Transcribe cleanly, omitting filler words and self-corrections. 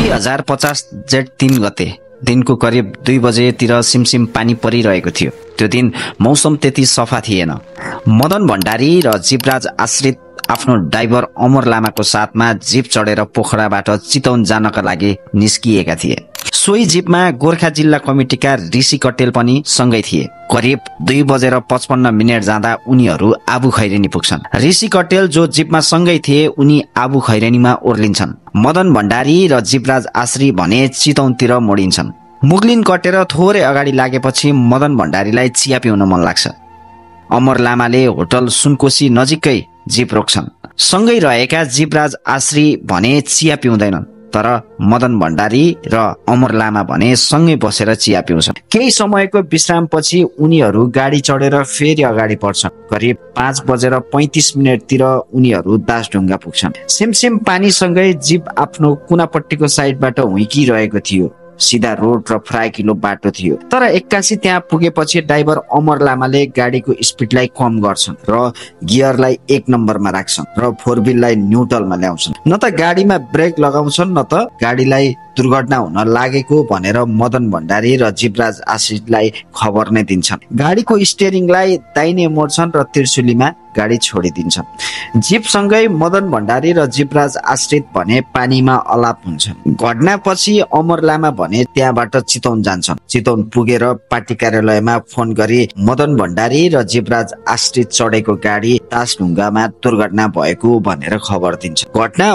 2050 जेठ 3 गते दिनको करिब 2 बजेतिर सिमसिम पानी परिरहेको थियो। त्यो दिन मौसम त्यति सफा थिएन। मदन भण्डारी र जीवराज आश्रित आफ्नो ड्राइभर अमर लामाको साथमा जीप चढेर पोखराबाट चितवन जानका लागि निस्किएका थिए। सोही जीपमा गोर्खा जिल्ला कमिटीका ऋषि कटेल पनि सँगै थिए। करिब 2:55 जाँदा उनीहरू आबु खैरेनी पुग्छन्। ऋषि कटेल जो जीपमा सँगै थिए उनी आबु खैरेनीमा ओर्लिन्छन्। मदन भण्डारी र जीवराज आश्री भने चितवनतिर मोडिन्छन्। मुगलिन कटेर थोरै अगाडि लागेपछि मदन भण्डारीलाई चिया पिउन मन लाग्छ। अमर लामाले होटल सुनकोशी नजिकै जीप रोक्छन्। सँगै रहेका जीवराज आश्री भने चिया पिउँदैनन्, तर मदन भण्डारी र अमर लामा भने सँगै बसेर चिया पिउँछन्। केही समयको विश्रामपछि उनीहरू गाडी चढेर फेरि अगाडि बढ्छन्। करिब 5:35 उनीहरू दासढुङ्गा पुग्छन्। सिमसिम पानीसँगै जीप आफ्नो कुनापट्टिको साइडबाट हुइकिरहेको थियो। सिधा रोड र फ्राकिलो बाटो थियो। तर एक्कासी त्यहाँ पुगेपछि ड्राइभर अमर लामाले गाडीको स्पिडलाई कम गर्छन् र गियरलाई 1 नम्बरमा राख्छन् र 4 व्हीललाई न्युट्रलमा ल्याउँछन्। न त गाडीमा ब्रेक लगाउँछन् न त गाडीलाई दुर्घटना हुन लागेको भनेर मदन भण्डारी र जीवराज आश्रितलाई खबर नै दिन्छन्। गाडीको स्टियरिङलाई दाहिने मोड्छन् र त्रिशुलीमा गाडी छोडिदिन्छन्। जीपसँगै मदन भण्डारी र जीवराज आश्रित भने पानीमा अलाप हुन्छन्। घटनापछि अमर लामा भने त्यहाँबाट चितवन जान्छन्। चितवन पुगेर पार्टी कार्यालयमा फोन गरी मदन भण्डारी र जीवराज आश्रित चढेको गाडी दासढुङ्गामा दुर्घटना भएको भनेर खबर दिन्छ। घटना